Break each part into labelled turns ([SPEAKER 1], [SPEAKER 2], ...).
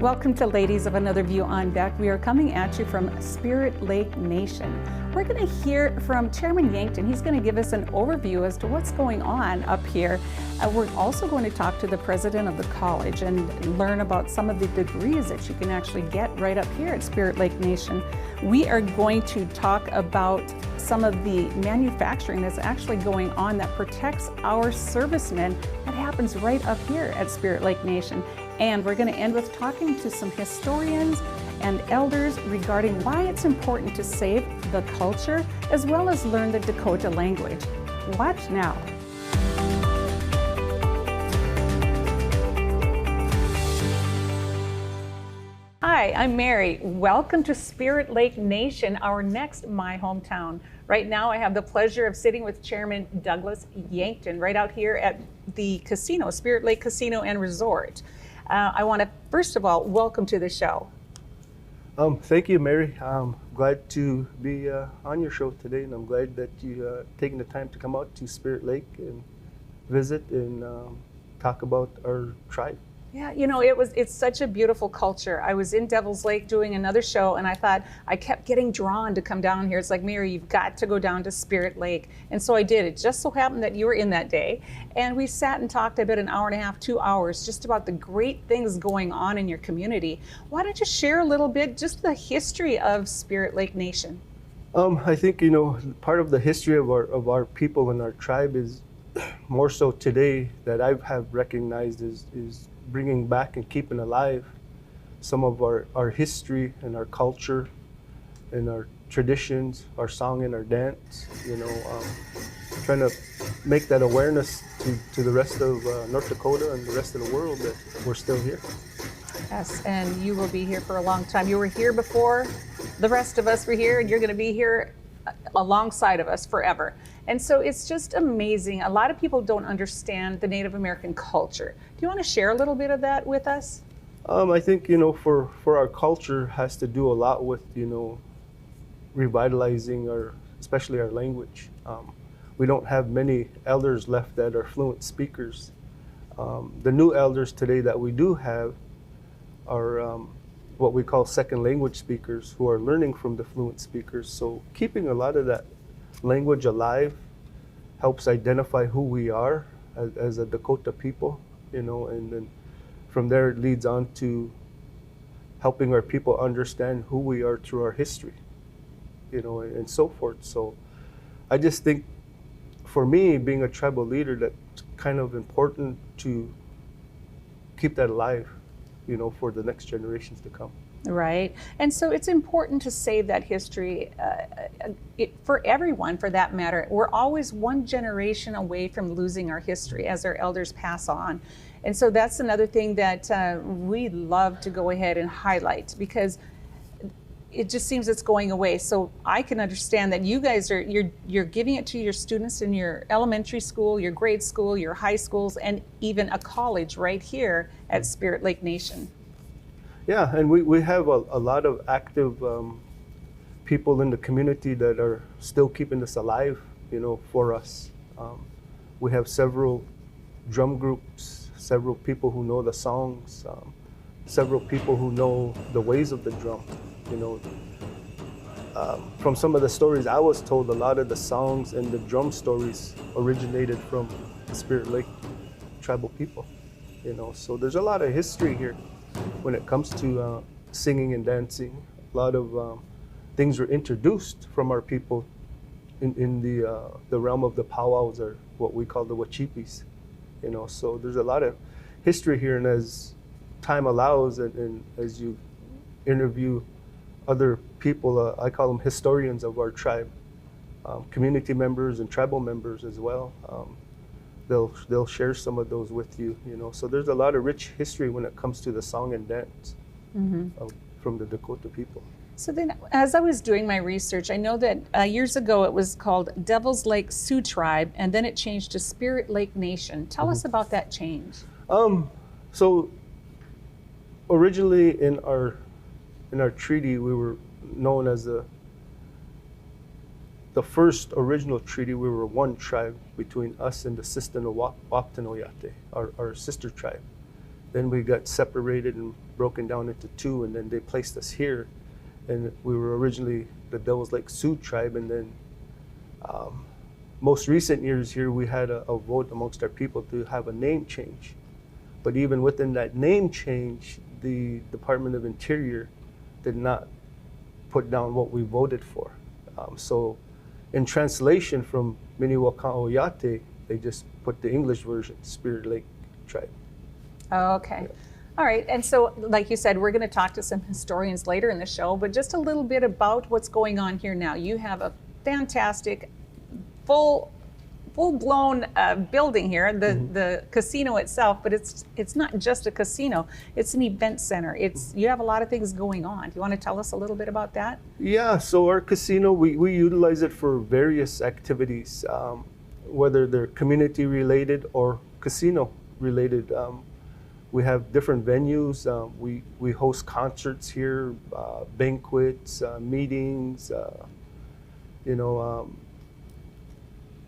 [SPEAKER 1] Welcome to Ladies of Another View on Deck. We are coming at you from Spirit Lake Nation. We're going to hear from Chairman Yankton. He's going to give us an overview as to what's going on up here. We're also going to talk to the president of the college and learn about some of the degrees that you can actually get right up here at Spirit Lake Nation. We are going to talk about some of the manufacturing that's actually going on that protects our servicemen. That happens right up here at Spirit Lake Nation. And we're going to end with talking to some historians and elders regarding why it's important to save the culture as well as learn the Dakota language. Watch now. Hi, I'm Mary. Welcome to Spirit Lake Nation, our next My Hometown. Right now I have the pleasure of sitting with Chairman Douglas Yankton right out here at the casino, Spirit Lake Casino and Resort. I want to, first of all, welcome to the show.
[SPEAKER 2] Thank you, Mary. I'm glad to be on your show today, and I'm glad that you taking the time to come out to Spirit Lake and visit and talk about our tribe.
[SPEAKER 1] Yeah, you know, it's such a beautiful culture. I was in Devil's Lake doing another show, and I thought I kept getting drawn to come down here. It's like, Mary, you've got to go down to Spirit Lake. And so I did. It just so happened that you were in that day. And we sat and talked about an hour and a half, 2 hours, just about the great things going on in your community. Why don't you share a little bit, just the history of Spirit Lake Nation?
[SPEAKER 2] I think, you know, part of the history of our people and our tribe is more so today that I have recognized is bringing back and keeping alive some of our history and our culture and our traditions, our song and our dance, you know, trying to make that awareness to the rest of North Dakota and the rest of the world that we're still here.
[SPEAKER 1] Yes, and you will be here for a long time. You were here before the rest of us were here, and you're going to be here alongside of us forever. And so it's just amazing. A lot of people don't understand the Native American culture. Do you want to share a little bit of that with us?
[SPEAKER 2] I think, you know, for our culture has to do a lot with, you know, revitalizing especially our language. We don't have many elders left that are fluent speakers. The new elders today that we do have are what we call second language speakers who are learning from the fluent speakers. So keeping a lot of that language alive helps identify who we are as a Dakota people, you know, and then from there it leads on to helping our people understand who we are through our history, you know, and so forth. So I just think for me, being a tribal leader, that's kind of important to keep that alive, you know, for the next generations to come.
[SPEAKER 1] Right. And so it's important to save that history for everyone, for that matter. We're always one generation away from losing our history as our elders pass on. And so that's another thing that we love to go ahead and highlight, because it just seems it's going away. So I can understand that you guys you're giving it to your students in your elementary school, your grade school, your high schools, and even a college right here at Spirit Lake Nation.
[SPEAKER 2] Yeah, and we have a lot of active people in the community that are still keeping this alive, you know, for us. We have several drum groups, several people who know the songs, several people who know the ways of the drum, you know. From some of the stories I was told, a lot of the songs and the drum stories originated from the Spirit Lake tribal people, you know. So there's a lot of history here when it comes to singing and dancing. A lot of things were introduced from our people in the realm of the powwows, or what we call the wachipis, you know. So there's a lot of history here, and as time allows and as you interview other people, I call them historians of our tribe, community members and tribal members as well. They'll share some of those with you, you know. So there's a lot of rich history when it comes to the song and dance from the Dakota people.
[SPEAKER 1] So then, as I was doing my research, I know that years ago it was called Devil's Lake Sioux Tribe, and then it changed to Spirit Lake Nation. Tell us about that change.
[SPEAKER 2] So originally in our treaty, we were known as the first original treaty. We were one tribe between us and the Sistanowattanoyate, our sister tribe. Then we got separated and broken down into two, and then they placed us here. And we were originally the Devil's Lake Sioux tribe, and then most recent years here, we had a vote amongst our people to have a name change. But even within that name change, the Department of Interior did not put down what we voted for. So in translation from Miniwaka'oyate, they just put the English version, Spirit Lake Tribe.
[SPEAKER 1] Oh, okay.
[SPEAKER 2] Yeah.
[SPEAKER 1] All right. And so, like you said, we're going to talk to some historians later in the show, but just a little bit about what's going on here now. You have a fantastic, full-blown building here, the casino itself, but it's not just a casino. It's an event center. You have a lot of things going on. Do you want to tell us a little bit about that?
[SPEAKER 2] Yeah, so our casino, we utilize it for various activities, whether they're community related or casino related. We have different venues. We host concerts here, banquets, meetings,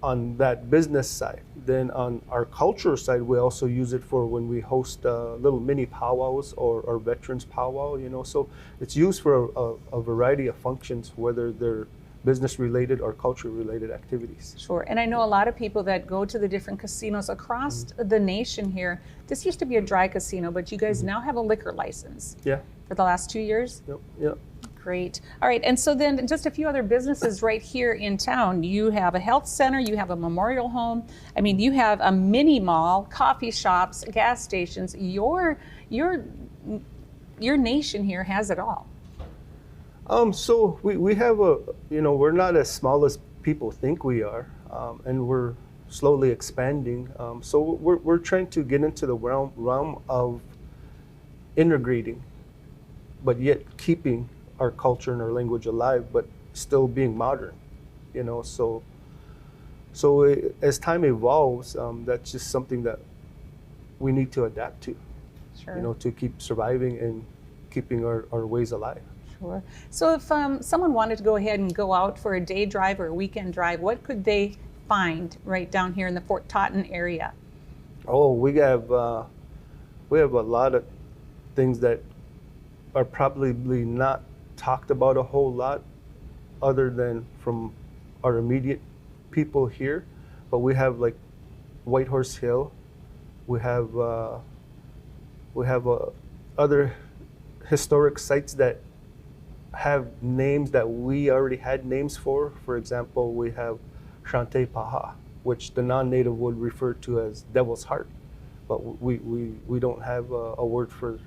[SPEAKER 2] on that business side. Then on our culture side, we also use it for when we host little mini powwows or veterans powwow, so it's used for a variety of functions, whether they're business related or culture related activities.
[SPEAKER 1] Sure. And I know a lot of people that go to the different casinos across the nation here. This used to be a dry casino, but you guys now have a liquor license.
[SPEAKER 2] Yeah.
[SPEAKER 1] For the last 2 years?
[SPEAKER 2] Yep.
[SPEAKER 1] Great. All right. And so then just a few other businesses right here in town. You have a health center, you have a memorial home. I mean, you have a mini mall, coffee shops, gas stations. Your nation here has it all.
[SPEAKER 2] So we have we're not as small as people think we are, and we're slowly expanding. So we're trying to get into the realm of integrating, but yet keeping our culture and our language alive, but still being modern, So as time evolves, that's just something that we need to adapt to,
[SPEAKER 1] Sure.
[SPEAKER 2] To keep surviving and keeping our ways alive.
[SPEAKER 1] Sure. So if someone wanted to go ahead and go out for a day drive or a weekend drive, what could they find right down here in the Fort Totten area?
[SPEAKER 2] Oh, we have a lot of things that are probably not talked about a whole lot, other than from our immediate people here. But we have like White Horse Hill. We have other historic sites that have names that we already had names for. For example, we have Shante Paha, which the non-native would refer to as Devil's Heart, but we don't have a word for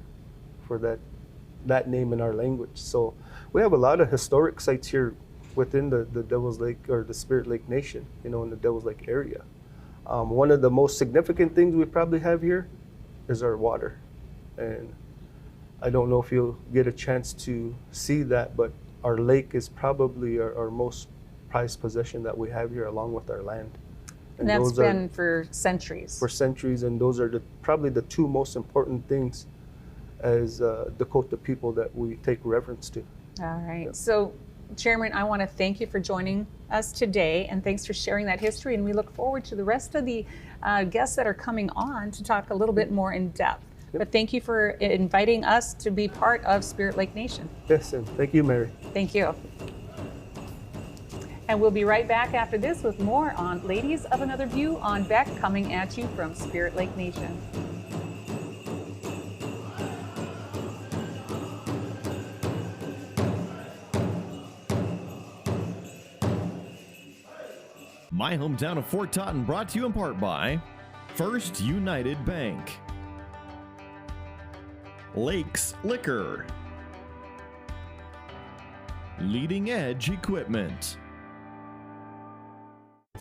[SPEAKER 2] that name in our language. So we have a lot of historic sites here within the Devil's Lake or the Spirit Lake Nation, in the Devil's Lake area. One of the most significant things we probably have here is our water, and I don't know if you'll get a chance to see that, but our lake is probably our most prized possession that we have here, along with our land.
[SPEAKER 1] And that's been for centuries.
[SPEAKER 2] For centuries, and those are probably the two most important things as Dakota people that we take reverence to.
[SPEAKER 1] All right.
[SPEAKER 2] Yeah.
[SPEAKER 1] So, Chairman, I want to thank you for joining us today, and thanks for sharing that history. And we look forward to the rest of the guests that are coming on to talk a little bit more in depth.
[SPEAKER 2] Yep.
[SPEAKER 1] But thank you for inviting us to be part of Spirit Lake Nation.
[SPEAKER 2] Yes, and thank you, Mary.
[SPEAKER 1] Thank you. And we'll be right back after this with more on Ladies of Another View on Beck, coming at you from Spirit Lake Nation.
[SPEAKER 3] My hometown of Fort Totten, brought to you in part by First United Bank, Lakes Liquor, Leading Edge Equipment.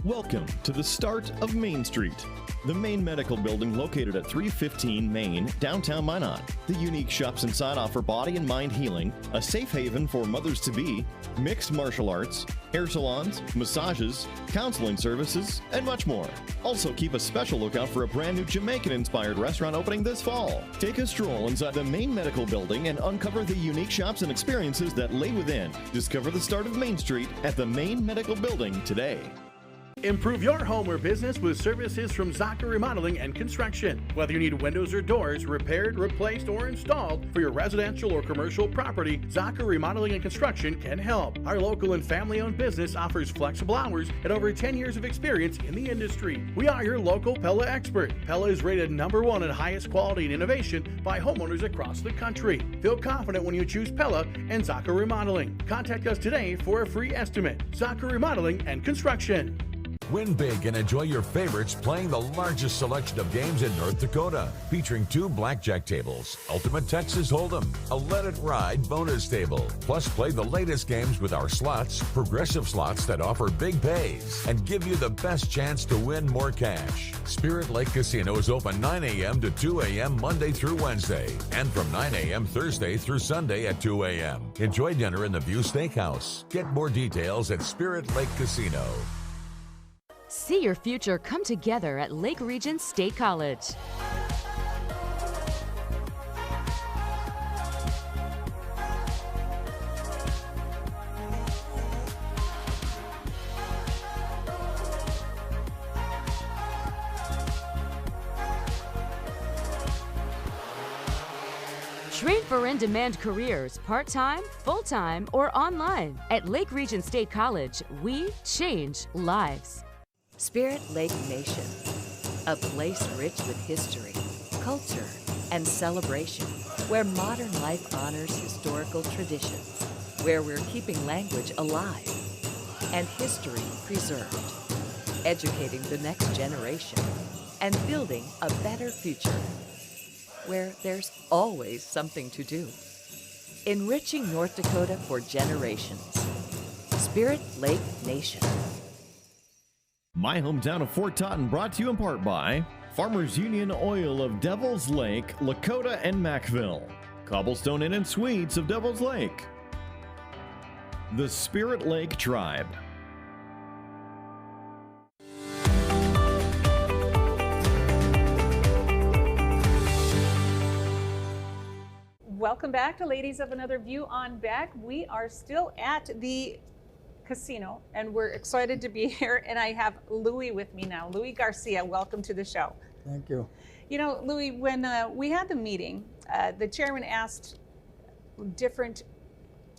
[SPEAKER 3] Welcome to the start of Main Street, the main medical building located at 315 Main, downtown Minot. The unique shops inside offer body and mind healing, a safe haven for mothers-to-be, mixed martial arts, hair salons, massages, counseling services, and much more. Also, keep a special lookout for a brand new Jamaican-inspired restaurant opening this fall. Take a stroll inside the main medical building and uncover the unique shops and experiences that lay within. Discover the start of Main Street at the main medical building today.
[SPEAKER 4] Improve your home or business with services from Zaka Remodeling and Construction. Whether you need windows or doors repaired, replaced, or installed for your residential or commercial property, Zaka Remodeling and Construction can help. Our local and family-owned business offers flexible hours and over 10 years of experience in the industry. We are your local Pella expert. Pella is rated #1 in highest quality and innovation by homeowners across the country. Feel confident when you choose Pella and Zaka Remodeling. Contact us today for a free estimate. Zaka Remodeling and Construction.
[SPEAKER 5] Win big and enjoy your favorites playing the largest selection of games in North Dakota, featuring 2 blackjack tables, Ultimate Texas Hold'em, a Let It Ride bonus table. Plus, play the latest games with our slots, progressive slots that offer big pays and give you the best chance to win more cash. Spirit Lake Casino is open 9 a.m. to 2 a.m. Monday through Wednesday, and from 9 a.m. Thursday through Sunday at 2 a.m. Enjoy dinner in the View Steakhouse. Get more details at Spirit Lake Casino.
[SPEAKER 6] See your future come together at Lake Region State College. Train for in-demand careers, part-time, full-time, or online. At Lake Region State College, we change lives.
[SPEAKER 7] Spirit Lake Nation, a place rich with history, culture, and celebration, where modern life honors historical traditions, where we're keeping language alive and history preserved, educating the next generation, and building a better future, where there's always something to do. Enriching North Dakota for generations. Spirit Lake Nation.
[SPEAKER 3] My hometown of Fort Totten, brought to you in part by Farmers Union Oil of Devil's Lake, Lakota, and Mackville. Cobblestone Inn and Suites of Devil's Lake. The Spirit Lake Tribe.
[SPEAKER 1] Welcome back to Ladies of Another View on Back. We are still at the casino and we're excited to be here, and I have Louis with me now. Louis Garcia, welcome to the show.
[SPEAKER 8] Thank you.
[SPEAKER 1] You know, Louis, when we had the meeting, the chairman asked different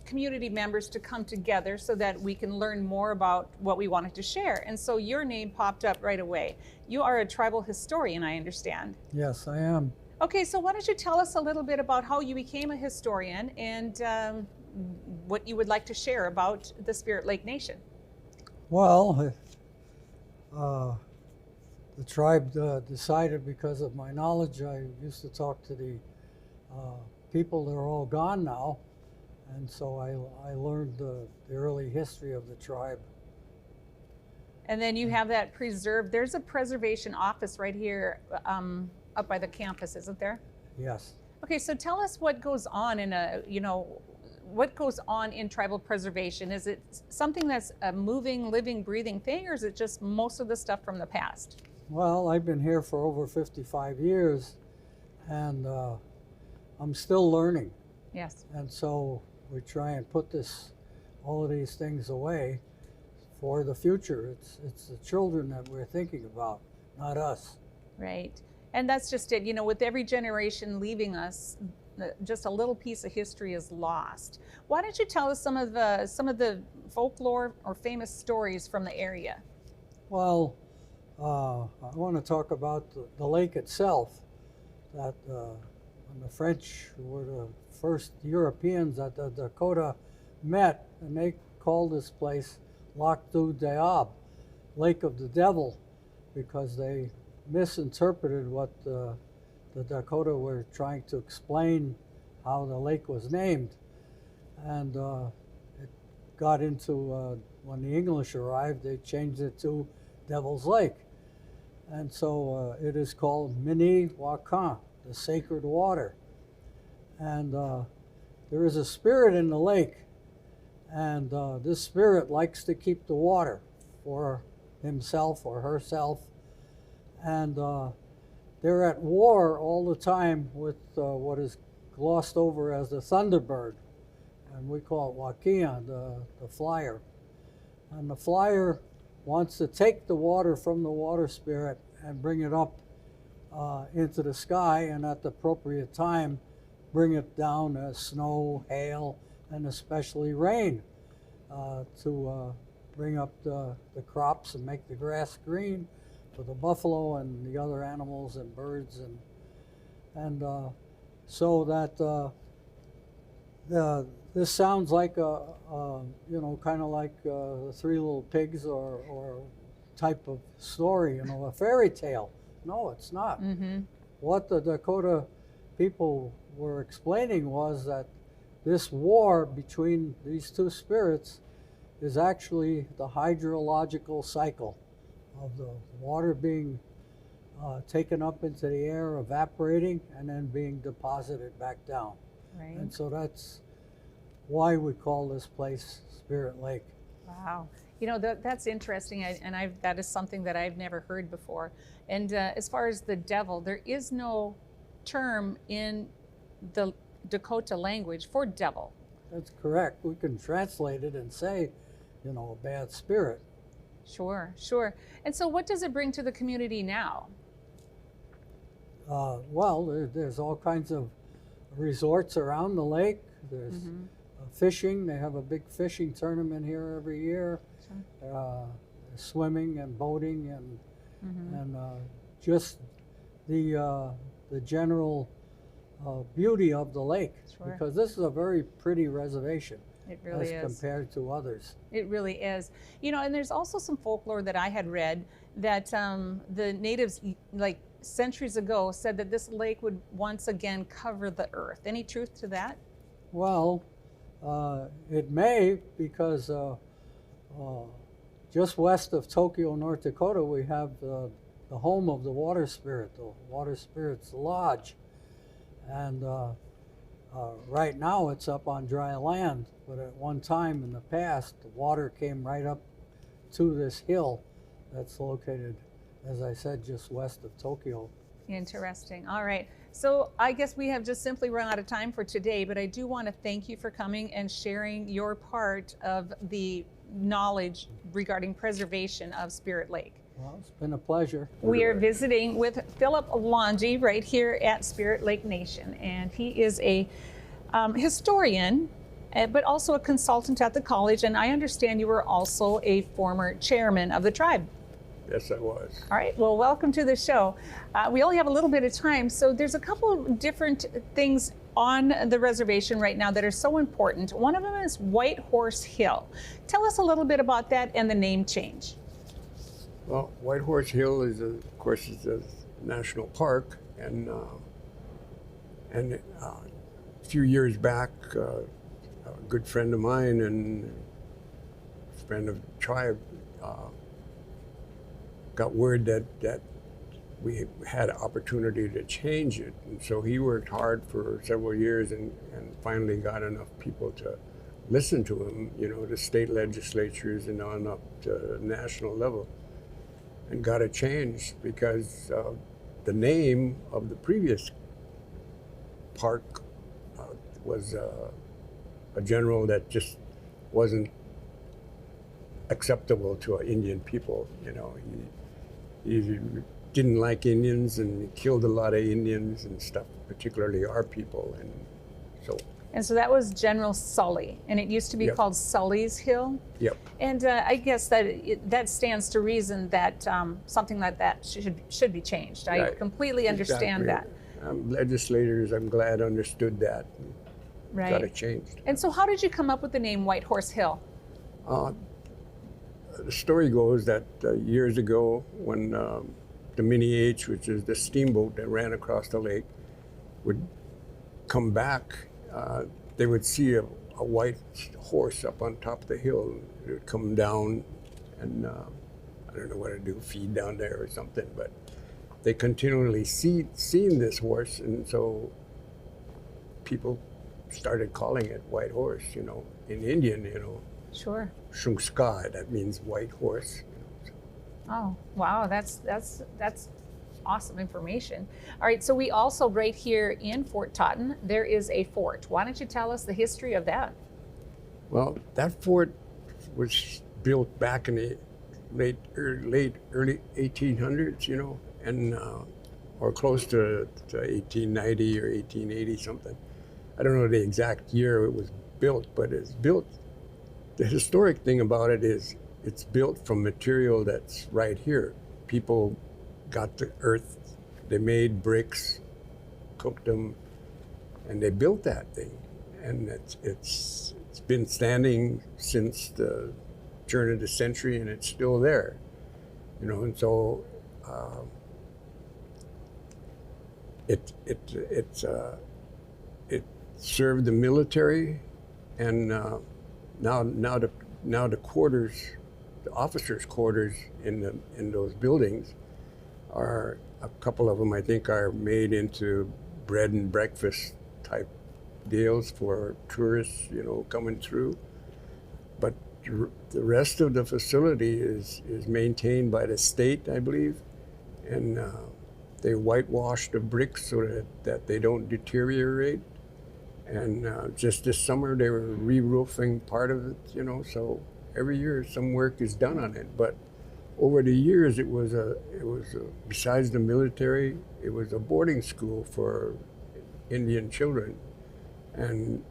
[SPEAKER 1] community members to come together so that we can learn more about what we wanted to share, and so your name popped up right away. You are a tribal historian, I understand.
[SPEAKER 8] Yes, I am.
[SPEAKER 1] Okay, so why don't you tell us a little bit about how you became a historian and what you would like to share about the Spirit Lake Nation?
[SPEAKER 8] Well, the tribe decided, because of my knowledge, I used to talk to the people that are all gone now, and so I learned the early history of the tribe.
[SPEAKER 1] And then you have that preserved. There's a preservation office right here up by the campus, isn't there?
[SPEAKER 8] Yes.
[SPEAKER 1] Okay, so tell us what goes on in what goes on in tribal preservation. Is it something that's a moving, living, breathing thing, or is it just most of the stuff from the past?
[SPEAKER 8] Well, I've been here for over 55 years, and I'm still learning.
[SPEAKER 1] Yes.
[SPEAKER 8] And so we try and put all of these things away for the future. It's the children that we're thinking about, not us.
[SPEAKER 1] Right. And that's just it. You know, with every generation leaving us, just a little piece of history is lost. Why don't you tell us some of the folklore or famous stories from the area?
[SPEAKER 8] Well, I want to talk about the lake itself. That when the French were the first Europeans that the Dakota met, and they called this place Lac du Diable, Lake of the Devil, because they misinterpreted what the Dakota were trying to explain how the lake was named. And it got into, when the English arrived, they changed it to Devil's Lake. And so it is called Mini Wakan, the sacred water. And there is a spirit in the lake, and this spirit likes to keep the water for himself or herself. And they're at war all the time with what is glossed over as the Thunderbird, and we call it Wakia, the flyer. And the flyer wants to take the water from the water spirit and bring it up into the sky, and at the appropriate time bring it down as snow, hail, and especially rain to bring up the crops and make the grass green for the buffalo and the other animals and birds, and so that this sounds like kind of like the Three Little Pigs or type of story, a fairy tale. No, it's not.
[SPEAKER 1] Mm-hmm.
[SPEAKER 8] What the Dakota people were explaining was that this war between these two spirits is actually the hydrological cycle of the water being taken up into the air, evaporating, and then being deposited back down.
[SPEAKER 1] Right.
[SPEAKER 8] And so that's why we call this place Spirit Lake.
[SPEAKER 1] Wow. That's interesting, that is something that I've never heard before. And as far as the devil, there is no term in the Dakota language for devil.
[SPEAKER 8] That's correct. We can translate it and say, a bad spirit.
[SPEAKER 1] Sure. And so what does it bring to the community now?
[SPEAKER 8] Well, there's all kinds of resorts around the lake. There's fishing. They have a big fishing tournament here every year.
[SPEAKER 1] Sure.
[SPEAKER 8] Swimming and boating and just the general beauty of the lake.
[SPEAKER 1] Sure.
[SPEAKER 8] Because this is a very pretty reservation.
[SPEAKER 1] It really is.
[SPEAKER 8] Compared to others.
[SPEAKER 1] It really is. And there's also some folklore that I had read that the natives, like centuries ago, said that this lake would once again cover the earth. Any truth to that?
[SPEAKER 8] Well, it may, because just west of Tokyo, North Dakota, we have the home of the water spirit, the Water Spirit's Lodge. And right now it's up on dry land, but at one time in the past, the water came right up to this hill that's located, as I said, just west of Tokyo.
[SPEAKER 1] Interesting. All right. So I guess we have just simply run out of time for today, but I do want to thank you for coming and sharing your part of the knowledge regarding preservation of Spirit Lake.
[SPEAKER 8] Well, it's been a pleasure.
[SPEAKER 1] We are visiting with Philip Longy right here at Spirit Lake Nation, and he is a historian, but also a consultant at the college, and I understand you were also a former chairman of the tribe.
[SPEAKER 9] Yes, I was.
[SPEAKER 1] All right, well, welcome to the show. We only have a little bit of time, so there's a couple of different things on the reservation right now that are so important. One of them is White Horse Hill. Tell us a little bit about that and the name change.
[SPEAKER 9] Well, White Horse Hill is, of course, it's a national park, and a few years back, a good friend of mine and a friend of the tribe got word that we had an opportunity to change it, and so he worked hard for several years and finally got enough people to listen to him, the state legislatures and on up to national level, and got it changed because the name of the previous park was a general that just wasn't acceptable to Indian people. He didn't like Indians and he killed a lot of Indians and stuff, particularly our people,
[SPEAKER 1] And so that was General Sully, and it used to be called Sully's Hill.
[SPEAKER 9] Yep.
[SPEAKER 1] And I guess that stands to reason that something like that should be changed. I completely understand that.
[SPEAKER 9] Legislators, I'm glad, understood that.
[SPEAKER 1] Right.
[SPEAKER 9] Got it changed.
[SPEAKER 1] And so how did you come up with the name White Horse Hill?
[SPEAKER 9] The story goes that years ago, when the Mini H, which is the steamboat that ran across the lake, would come back, they would see a white horse up on top of the hill. It would come down, and I don't know what to do, feed down there or something, but they continually seen this horse, and so people started calling it White Horse, in Indian,
[SPEAKER 1] Sure.
[SPEAKER 9] Shungska, that means white horse.
[SPEAKER 1] Oh, wow, that's awesome information. All right, so we also, right here in Fort Totten, there is a fort. Why don't you tell us the history of that?
[SPEAKER 9] Well, that fort was built back in the early 1800s, you know, and or close to 1890 or 1880 something. I don't know the exact year it was built, but it's built. The historic thing about it is it's built from material that's right here. People got the earth, they made bricks, cooked them, and they built that thing. And it's been standing since the turn of the century, and it's still there, you know. And so it served the military, and now the quarters, the officers' quarters in those buildings are, a couple of them I think are made into bread and breakfast type deals for tourists, you know, coming through. But the rest of the facility is maintained by the state, I believe, and they whitewash the bricks so that they don't deteriorate. And just this summer they were re-roofing part of it, you know, so every year some work is done on it. But over the years it was besides the military, it was a boarding school for Indian children. And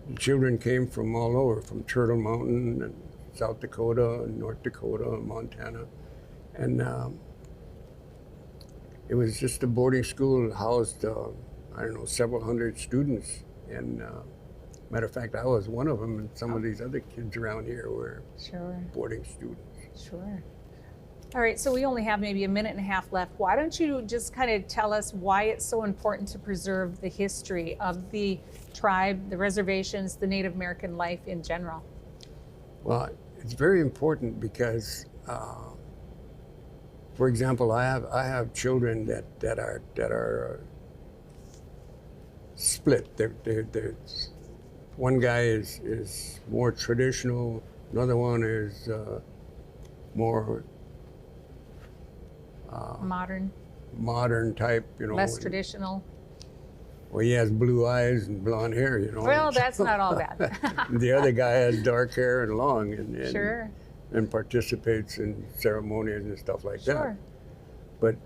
[SPEAKER 9] the children came from all over, from Turtle Mountain and South Dakota and North Dakota and Montana. And it was just a boarding school that housed, I don't know, several hundred students. And matter of fact, I was one of them, and some of these other kids around here were boarding students.
[SPEAKER 1] Sure. All right, so we only have maybe a minute and a half left. Why don't you just kind of tell us why it's so important to preserve the history of the tribe, the reservations, the Native American life in general?
[SPEAKER 9] Well, it's very important because, for example, I have children that are split. They're one guy is more traditional, another one is more modern type, you know.
[SPEAKER 1] Less traditional.
[SPEAKER 9] Well, he has blue eyes and blonde hair, you know.
[SPEAKER 1] Well, that's not all bad.
[SPEAKER 9] The other guy has dark hair and long, and
[SPEAKER 1] sure,
[SPEAKER 9] and participates in ceremonies and stuff like
[SPEAKER 1] sure.
[SPEAKER 9] that. But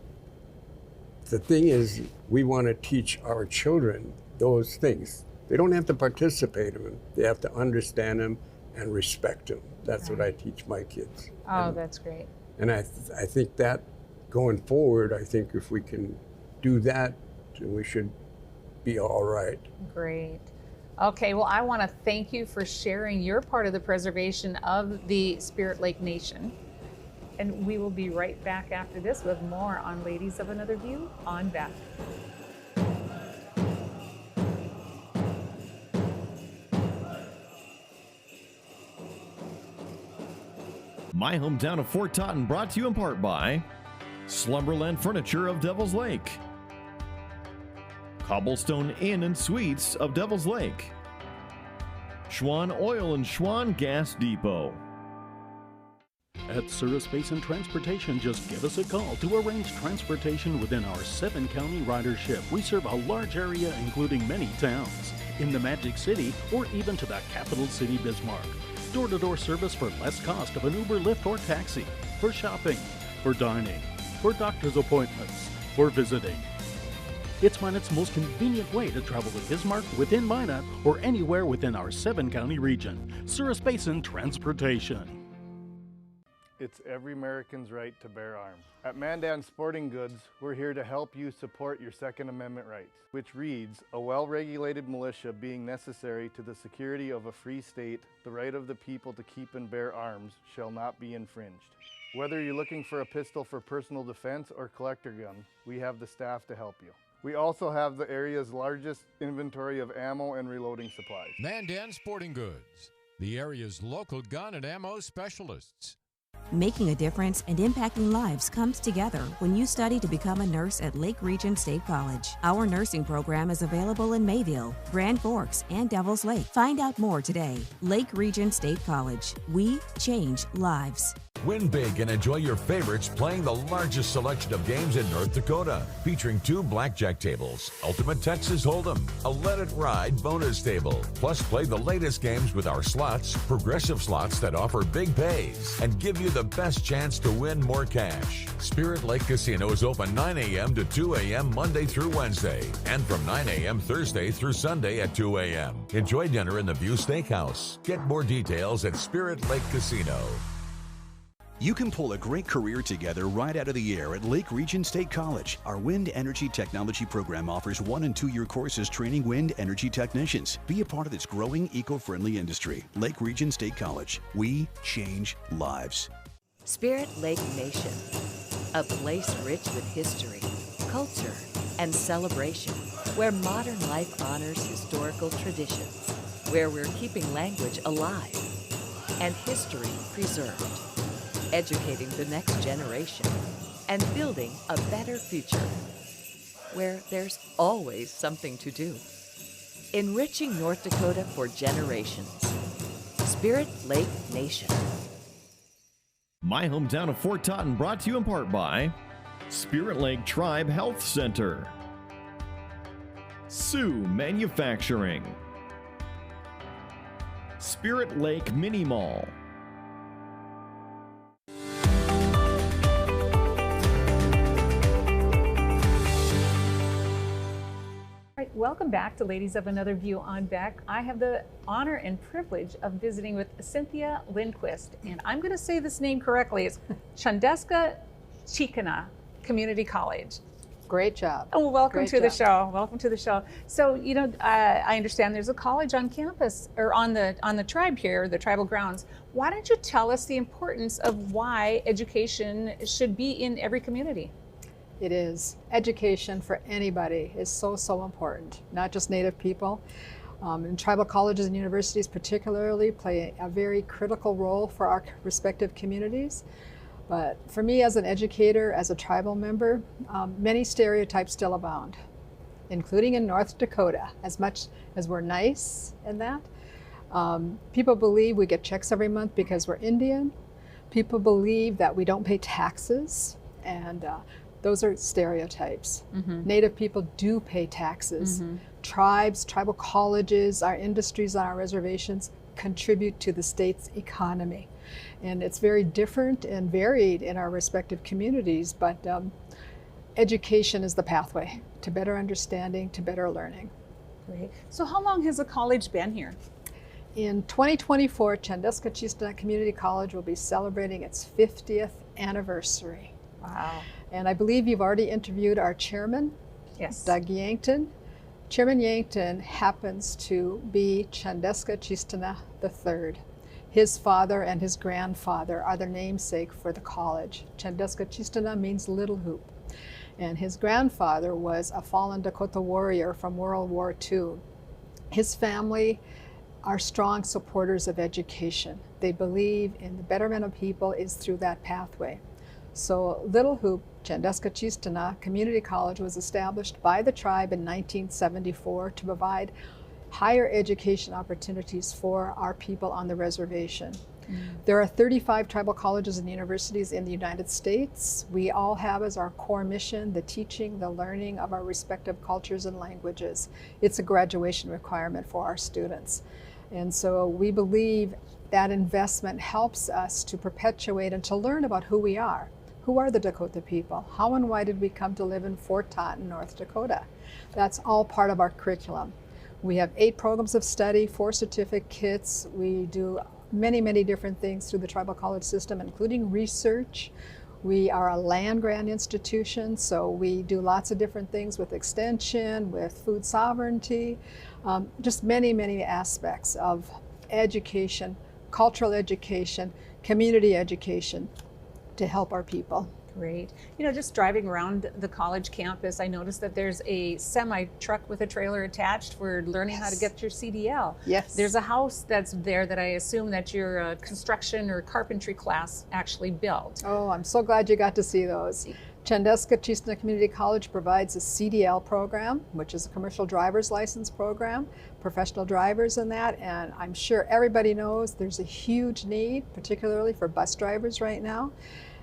[SPEAKER 9] the thing is, we want to teach our children those things. They don't have to participate in them. They have to understand them and respect them. That's what I teach my kids.
[SPEAKER 1] Oh, that's great.
[SPEAKER 9] And I think that going forward, I think if we can do that, we should be all right.
[SPEAKER 1] Great. Okay, well, I want to thank you for sharing your part of the preservation of the Spirit Lake Nation. And we will be right back after this with more on Ladies of Another View on Beth.
[SPEAKER 3] My hometown of Fort Totten, brought to you in part by Slumberland Furniture of Devil's Lake, Cobblestone Inn and Suites of Devil's Lake, Schwann Oil and Schwann Gas Depot.
[SPEAKER 4] At Service Basin Transportation, just give us a call to arrange transportation within our 7-county ridership. We serve a large area, including many towns, in the Magic City or even to the capital city, Bismarck. Door-to-door service for less cost of an Uber, Lyft, or taxi. For shopping, for dining, for doctor's appointments, for visiting. It's Minot's most convenient way to travel to Bismarck, within Minot, or anywhere within our 7-county region. Service Basin Transportation.
[SPEAKER 10] It's every American's right to bear arms. At Mandan Sporting Goods, we're here to help you support your Second Amendment rights, which reads, a well-regulated militia being necessary to the security of a free state, the right of the people to keep and bear arms shall not be infringed. Whether you're looking for a pistol for personal defense or collector gun, we have the staff to help you. We also have the area's largest inventory of ammo and reloading supplies.
[SPEAKER 11] Mandan Sporting Goods, the area's local gun and ammo specialists.
[SPEAKER 12] Making a difference and impacting lives comes together when you study to become a nurse at Lake Region State College. Our nursing program is available in Mayville, Grand Forks, and Devils Lake. Find out more today. Lake Region State College. We change lives.
[SPEAKER 5] Win big and enjoy your favorites playing the largest selection of games in North Dakota, featuring 2 blackjack tables, Ultimate Texas Hold'em, a Let It Ride bonus table. Plus, play the latest games with our slots, progressive slots that offer big pays and give you the best chance to win more cash. Spirit Lake Casino is open 9 a.m. to 2 a.m. Monday through Wednesday, and from 9 a.m. Thursday through Sunday at 2 a.m. Enjoy dinner in the View Steakhouse. Get more details at Spirit Lake Casino.
[SPEAKER 13] You can pull a great career together right out of the air at Lake Region State College. Our Wind Energy Technology program offers 1- and 2-year courses training wind energy technicians. Be a part of this growing eco-friendly industry. Lake Region State College. We change lives.
[SPEAKER 7] Spirit Lake Nation, a place rich with history, culture, and celebration, where modern life honors historical traditions, where we're keeping language alive and history preserved, educating the next generation, and building a better future, where there's always something to do. Enriching North Dakota for generations. Spirit Lake Nation.
[SPEAKER 3] My hometown of Fort Totten, brought to you in part by Spirit Lake Tribe Health Center, Sioux Manufacturing, Spirit Lake Mini Mall,
[SPEAKER 1] Welcome back to Ladies of Another View on Beck. I have the honor and privilege of visiting with Cynthia Lindquist, and I'm going to say this name correctly. It's Chandeska Chicana Community College.
[SPEAKER 14] Great job.
[SPEAKER 1] Oh, welcome
[SPEAKER 14] Great
[SPEAKER 1] to the
[SPEAKER 14] job.
[SPEAKER 1] show. Welcome to the show. So, you know, I understand there's a college on campus or on the tribe here, the tribal grounds. Why don't you tell us the importance of why education should be in every community?
[SPEAKER 14] It is. Education for anybody is so important, not just Native people. And tribal colleges and universities particularly play a very critical role for our respective communities. But for me as an educator, as a tribal member, many stereotypes still abound, including in North Dakota. As much as we're nice in that, people believe we get checks every month because we're Indian. People believe that we don't pay taxes, and those are stereotypes.
[SPEAKER 1] Mm-hmm.
[SPEAKER 14] Native people do pay taxes.
[SPEAKER 1] Mm-hmm.
[SPEAKER 14] Tribes, tribal colleges, our industries on our reservations contribute to the state's economy. And it's very different and varied in our respective communities, but education is the pathway to better understanding, to better learning.
[SPEAKER 1] Great. So how long has the college been here?
[SPEAKER 14] In 2024, Chandeska Chistana Community College will be celebrating its 50th anniversary.
[SPEAKER 1] Wow.
[SPEAKER 14] And I believe you've already interviewed our chairman,
[SPEAKER 1] Yes.
[SPEAKER 14] Doug Yankton. Chairman Yankton happens to be Chandeska Chistana III. His father and his grandfather are the namesake for the college. Chandeska Chistana means little hoop. And his grandfather was a fallen Dakota warrior from World War II. His family are strong supporters of education. They believe in the betterment of people is through that pathway. So Little Hoop, Chandeska Chistana Community College was established by the tribe in 1974 to provide higher education opportunities for our people on the reservation. There are 35 tribal colleges and universities in the United States. We all have as our core mission the teaching, the learning of our respective cultures and languages. It's a graduation requirement for our students. And so we believe that investment helps us to perpetuate and to learn about who we are. Who are the Dakota people? How and why did we come to live in Fort Totten, North Dakota? That's all part of our curriculum. We have 8 programs of study, 4 certificates. We do many different things through the tribal college system, including research. We are a land grant institution, so we do lots of different things with extension, with food sovereignty, just many aspects of education, cultural education, community education to help our people.
[SPEAKER 1] Great. You know, just driving around the college campus, I noticed that there's a semi-truck with a trailer attached for learning how to get your CDL.
[SPEAKER 14] Yes.
[SPEAKER 1] There's a house that's there that I assume that your construction or carpentry class actually built.
[SPEAKER 14] Oh, I'm so glad you got to see those. Chandeska-Chistana Community College provides a CDL program, which is a commercial driver's license program, professional drivers in that, and I'm sure everybody knows there's a huge need, particularly for bus drivers right now.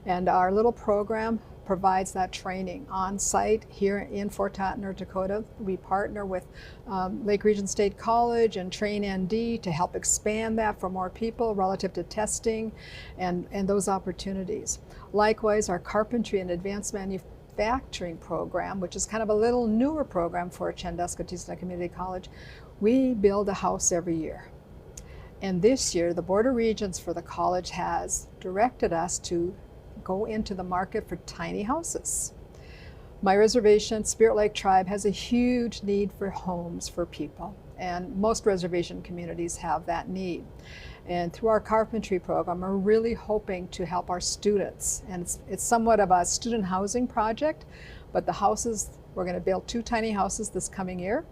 [SPEAKER 14] And our little program provides that training on site here in Fort Totten, North Dakota. We partner with Lake Region State College and Train ND to help expand that for more people relative to testing and those opportunities. Likewise, our carpentry and advanced manufacturing program, which is kind of a little newer program for Chandeska-Chistana Community College, we build a house every year. And this year, the Board of Regents for the college has directed us to go into the market for tiny houses. My reservation, Spirit Lake Tribe, has a huge need for homes for people, and most reservation communities have that need. And through our carpentry program, we're really hoping to help our students. And it's somewhat of a student housing project, but the houses, we're going to build 2 tiny houses this coming year.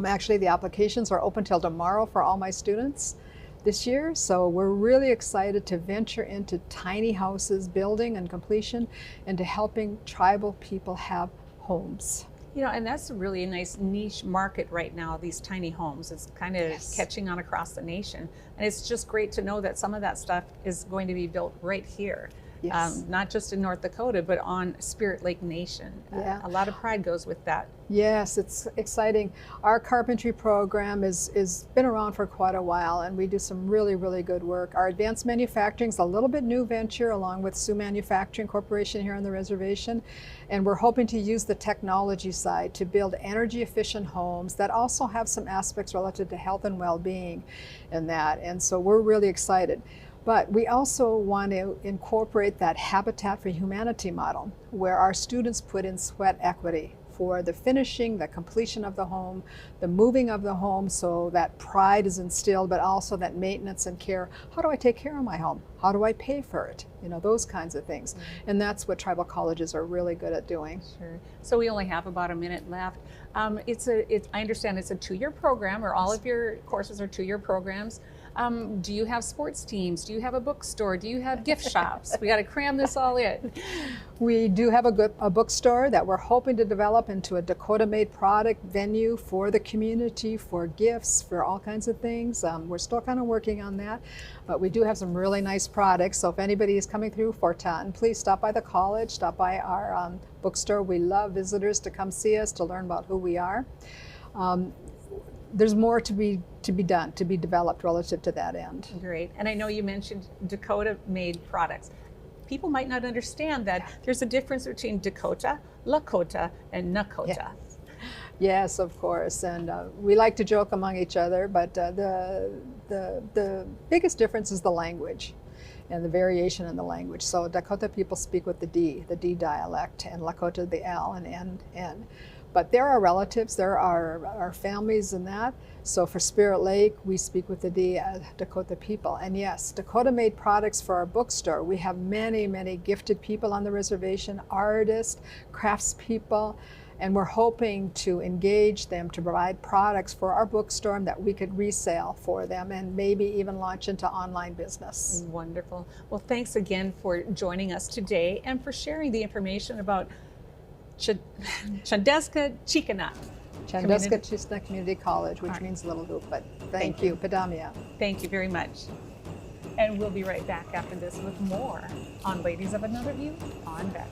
[SPEAKER 14] Actually, the applications are open till tomorrow for all my students this year, so we're really excited to venture into tiny houses building and completion and to helping tribal people have homes.
[SPEAKER 1] You know, and that's really a nice niche market right now, these tiny homes. It's kind of catching on across the nation. And it's just great to know that some of that stuff is going to be built right here.
[SPEAKER 14] Yes.
[SPEAKER 1] Not just in North Dakota, but on Spirit Lake Nation.
[SPEAKER 14] Yeah.
[SPEAKER 1] A lot of pride goes with that.
[SPEAKER 14] Yes, it's exciting. Our carpentry program is been around for quite a while, and we do some really, really good work. Our advanced manufacturing is a little bit new venture along with Sioux Manufacturing Corporation here on the reservation, and we're hoping to use the technology side to build energy efficient homes that also have some aspects relative to health and well-being in that, and so we're really excited. But we also want to incorporate that Habitat for Humanity model, where our students put in sweat equity for the finishing, the completion of the home, the moving of the home, so that pride is instilled, but also that maintenance and care. How do I take care of my home? How do I pay for it? You know, those kinds of things. And that's what tribal colleges are really good at doing.
[SPEAKER 1] Sure. So we only have about a minute left. I understand it's a 2-year program, or all of your courses are 2-year programs. Do you have sports teams? Do you have a bookstore? Do you have gift shops? We got to cram this all in.
[SPEAKER 14] We do have a bookstore that we're hoping to develop into a Dakota-made product venue for the community, for gifts, for all kinds of things. We're still kind of working on that, but we do have some really nice products. So if anybody is coming through Fort Totten, please stop by the college, stop by our bookstore. We love visitors to come see us, to learn about who we are. There's more to be done, to be developed relative to that end.
[SPEAKER 1] Great. And I know you mentioned Dakota-made products. People might not understand that there's a difference between Dakota, Lakota, and Nakota.
[SPEAKER 14] Yes, of course. And we like to joke among each other, but the biggest difference is the language and the variation in the language. So Dakota people speak with the D dialect, and Lakota the L and N. But there are relatives, there are our families in that. So for Spirit Lake, we speak with the Dakota people. And yes, Dakota-made products for our bookstore. We have many, many gifted people on the reservation, artists, craftspeople, and we're hoping to engage them to provide products for our bookstore that we could resell for them and maybe even launch into online business.
[SPEAKER 1] Wonderful. Well, thanks again for joining us today and for sharing the information about Chandeska-Chicana.
[SPEAKER 14] Chandeska-Chistana Community College, which means Little Hoop, but thank you, Padamia.
[SPEAKER 1] Thank you very much. And we'll be right back after this with more on Ladies of Another View on Beck.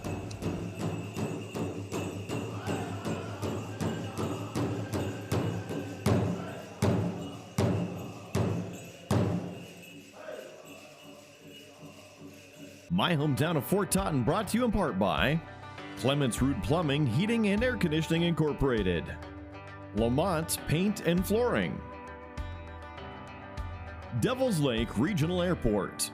[SPEAKER 3] My hometown of Fort Totten, brought to you in part by Clements Root Plumbing, Heating and Air Conditioning Incorporated, Lamont Paint and Flooring, Devil's Lake Regional Airport.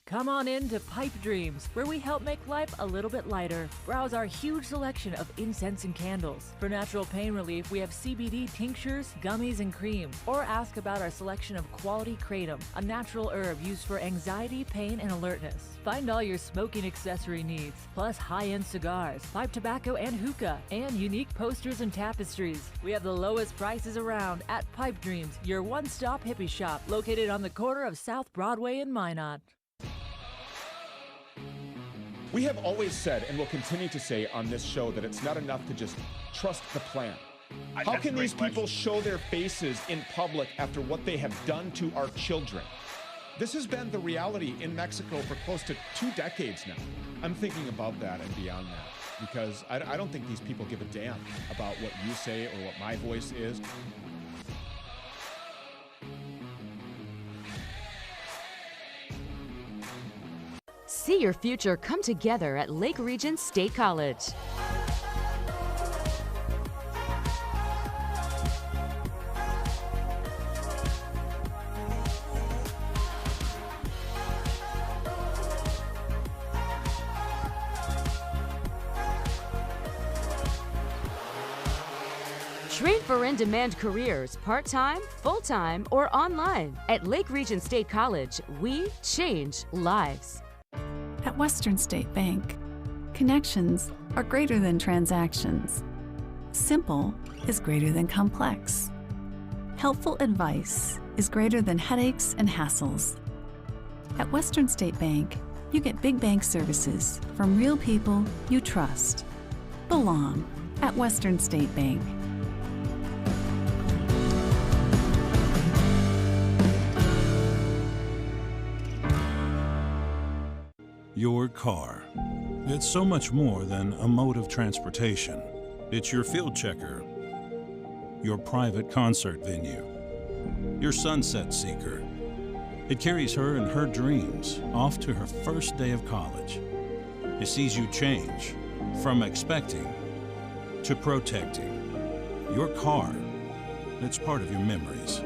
[SPEAKER 15] Come on in to Pipe Dreams, where we help make life a little bit lighter. Browse our huge selection of incense and candles. For natural pain relief, we have CBD tinctures, gummies, and creams. Or ask about our selection of quality kratom, a natural herb used for anxiety, pain, and alertness. Find all your smoking accessory needs, plus high-end cigars, pipe tobacco and hookah, and unique posters and tapestries. We have the lowest prices around at Pipe Dreams, your one-stop hippie shop located on the corner of South Broadway and Minot.
[SPEAKER 16] We have always said, and will continue to say on this show, that it's not enough to just trust the plan. How can these people show their faces in public after what they have done to our children? This has been the reality in Mexico for close to 2 decades now. I'm thinking above that and beyond that, because I don't think these people give a damn about what you say or what my voice is.
[SPEAKER 6] See your future come together at Lake Region State College. Train for in-demand careers, part-time, full-time, or online. At Lake Region State College, we change lives.
[SPEAKER 17] At Western State Bank, connections are greater than transactions. Simple is greater than complex. Helpful advice is greater than headaches and hassles. At Western State Bank, you get big bank services from real people you trust. Belong at Western State Bank.
[SPEAKER 18] Your car. It's so much more than a mode of transportation. It's your field checker, your private concert venue, your sunset seeker. It carries her and her dreams off to her first day of college. It sees you change from expecting to protecting. Your car, it's part of your memories.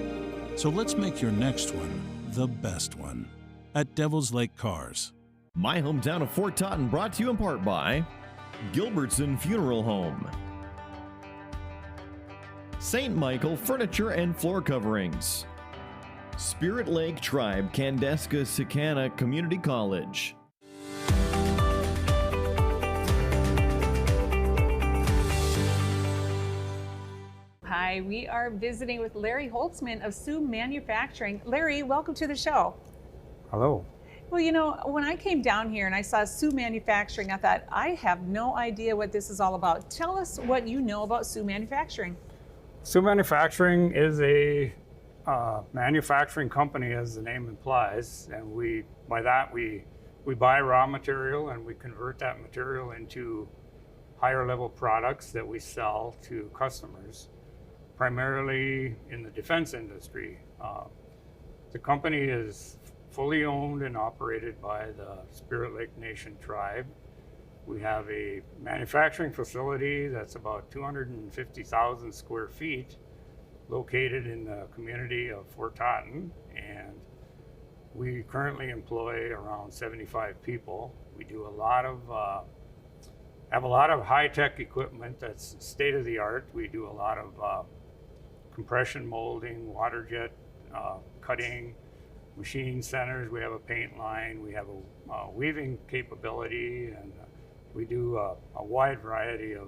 [SPEAKER 18] So let's make your next one the best one at Devil's Lake Cars.
[SPEAKER 3] My hometown of Fort Totten, brought to you in part by Gilbertson Funeral Home, St. Michael Furniture and Floor Coverings, Spirit Lake Tribe Candeska Sicana Community College.
[SPEAKER 1] Hi, we are visiting with Larry Holtzman of Sioux Manufacturing. Larry, welcome to the show.
[SPEAKER 19] Hello.
[SPEAKER 1] Well, you know, when I came down here and I saw Sioux Manufacturing, I thought, I have no idea what this is all about. Tell us what you know about Sioux Manufacturing.
[SPEAKER 19] Sioux Manufacturing is a manufacturing company, as the name implies, and by that we buy raw material and we convert that material into higher level products that we sell to customers, primarily in the defense industry. The company is fully owned and operated by the Spirit Lake Nation tribe. We have a manufacturing facility that's about 250,000 square feet located in the community of Fort Totten, and we currently employ around 75 people. We do have a lot of high-tech equipment that's state-of-the-art. We do a lot of compression molding, water jet cutting, machine centers. We have a paint line. We have a weaving capability, and we do a wide variety of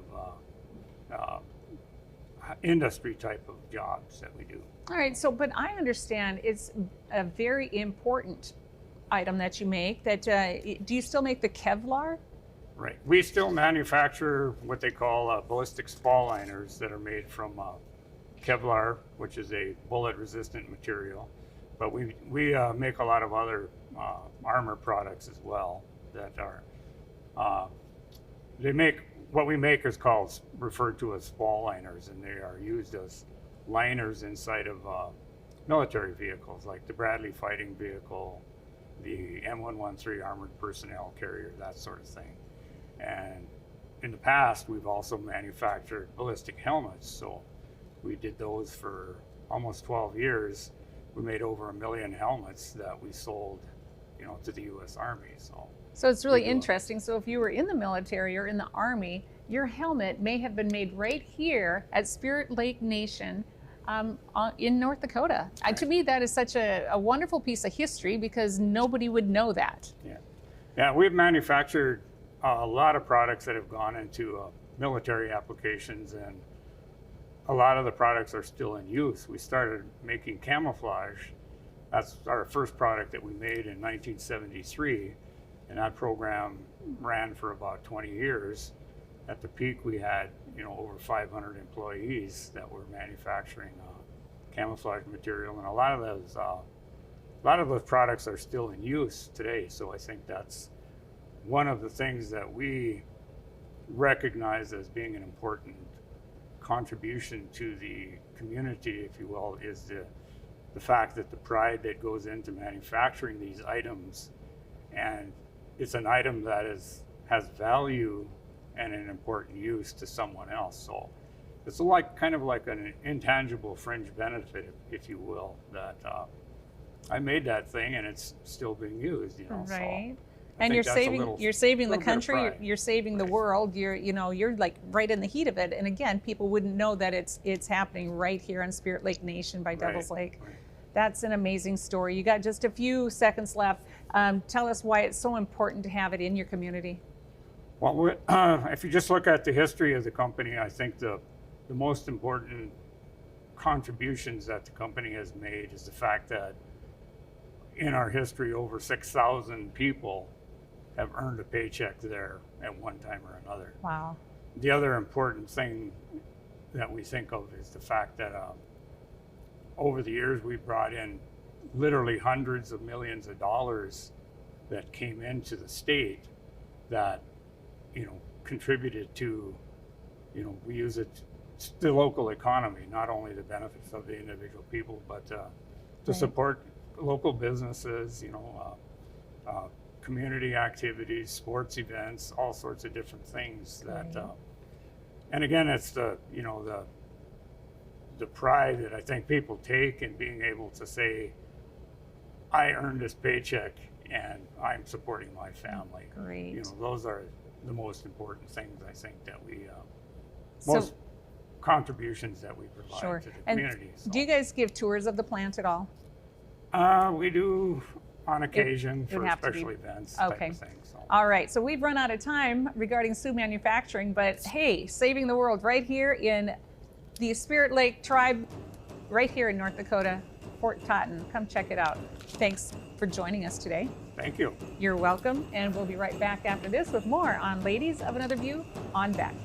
[SPEAKER 19] industry type of jobs that we do.
[SPEAKER 1] All right, so, but I understand it's a very important item that you make. That do you still make the Kevlar?
[SPEAKER 19] Right. We still manufacture what they call ballistic spall liners that are made from Kevlar, which is a bullet-resistant material. But we make a lot of other armor products as well that are, what we make is referred to as spall liners, and they are used as liners inside of military vehicles like the Bradley fighting vehicle, the M113 armored personnel carrier, that sort of thing. And in the past, we've also manufactured ballistic helmets. So we did those for almost 12 years. We made over 1 million helmets that we sold, to the U.S. Army.
[SPEAKER 1] So it's really interesting. So if you were in the military or in the Army, your helmet may have been made right here at Spirit Lake Nation in North Dakota. Right. To me, that is such a wonderful piece of history because nobody would know that.
[SPEAKER 19] Yeah, we've manufactured a lot of products that have gone into military applications, and a lot of the products are still in use. We started making camouflage. That's our first product that we made in 1973. And that program ran for about 20 years. At the peak, we had, over 500 employees that were manufacturing camouflage material, and a lot of those products are still in use today. So I think that's one of the things that we recognize as being an important contribution to the community, if you will, is the fact that the pride that goes into manufacturing these items, and it's an item that has value and an important use to someone else. So it's kind of like an intangible fringe benefit, if you will, that I made that thing and it's still being used.
[SPEAKER 1] Right.
[SPEAKER 19] So
[SPEAKER 1] and you're saving the country, you're saving the
[SPEAKER 19] Right.
[SPEAKER 1] world. You're like right in the heat of it. And again, people wouldn't know that it's happening right here on Spirit Lake Nation by Devil's Lake.
[SPEAKER 19] Right.
[SPEAKER 1] That's an amazing story. You got just a few seconds left. Tell us why it's so important to have it in your community.
[SPEAKER 19] Well, if you just look at the history of the company, I think the most important contributions that the company has made is the fact that in our history, over 6,000 people have earned a paycheck there at one time or another.
[SPEAKER 1] Wow.
[SPEAKER 19] The other important thing that we think of is the fact that over the years, we brought in literally hundreds of millions of dollars that came into the state that contributed to, we use it, the local economy, not only the benefits of the individual people, but to support local businesses, community activities, sports events, all sorts of different things that, and again, it's the pride that I think people take in being able to say, I earned this paycheck and I'm supporting my family.
[SPEAKER 1] Great.
[SPEAKER 19] Those are the most important things I think that we, most contributions that we provide to the community.
[SPEAKER 1] And do you guys give tours of the plant at all?
[SPEAKER 19] We do on occasion
[SPEAKER 1] It would
[SPEAKER 19] for
[SPEAKER 1] have to be-
[SPEAKER 19] special events
[SPEAKER 1] Okay.
[SPEAKER 19] type of things. So.
[SPEAKER 1] All right, so we've run out of time regarding Sioux manufacturing, but hey, saving the world right here in the Spirit Lake tribe, right here in North Dakota, Fort Totten. Come check it out. Thanks for joining us today.
[SPEAKER 19] Thank you.
[SPEAKER 1] You're welcome, and we'll be right back after this with more on Ladies of Another View on Beck.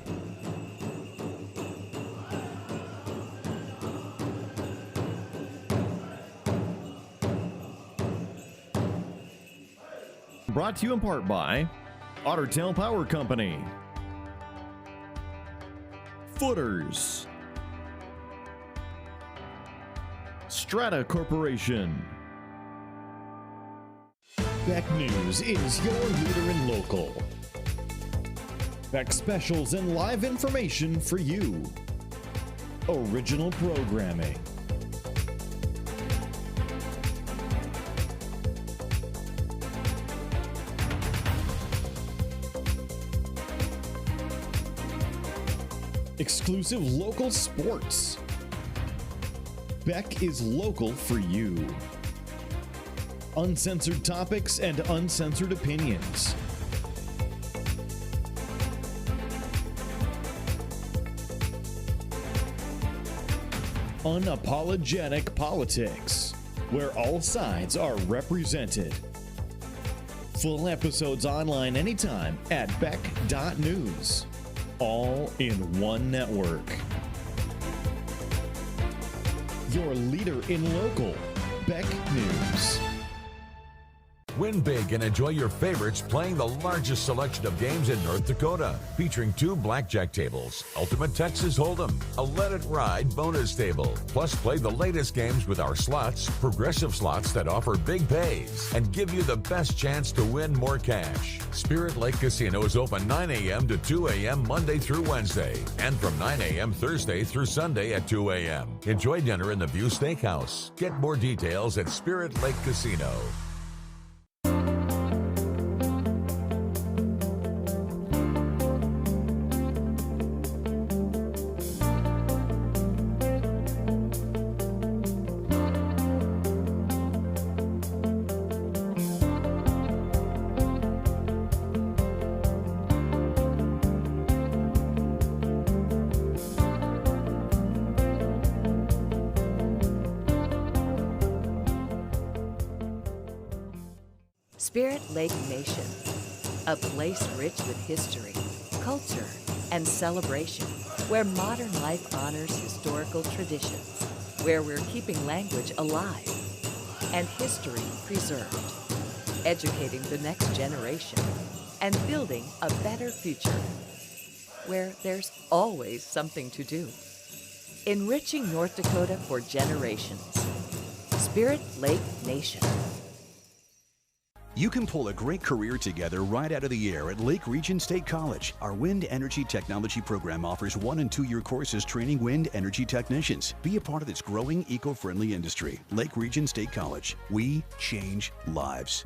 [SPEAKER 3] Brought to you in part by Ottertail Power Company, Footers, Strata Corporation. Beck News is your leader in local. Beck specials and live information for you. Original programming. Exclusive local sports. Beck is local for you. Uncensored topics and uncensored opinions. Unapologetic politics, where all sides are represented. Full episodes online anytime at beck.news. All in one network. Your leader in local, Beck News.
[SPEAKER 5] Win big and enjoy your favorites playing the largest selection of games in North Dakota, featuring 2 blackjack tables, Ultimate Texas Hold'em, a Let It Ride bonus table. Plus, play the latest games with our slots, progressive slots that offer big pays and give you the best chance to win more cash. Spirit Lake Casino is open 9 a.m. to 2 a.m. Monday through Wednesday, and from 9 a.m. Thursday through Sunday at 2 a.m. Enjoy dinner in the View Steakhouse. Get more details at Spirit Lake Casino.
[SPEAKER 7] Spirit Lake Nation, a place rich with history, culture, and celebration, where modern life honors historical traditions, where we're keeping language alive and history preserved, educating the next generation, and building a better future, where there's always something to do. Enriching North Dakota for generations. Spirit Lake Nation.
[SPEAKER 13] You can pull a great career together right out of the air at Lake Region State College. Our wind energy technology program offers 1- and 2-year courses training wind energy technicians. Be a part of this growing eco-friendly industry. Lake Region State College. We change lives.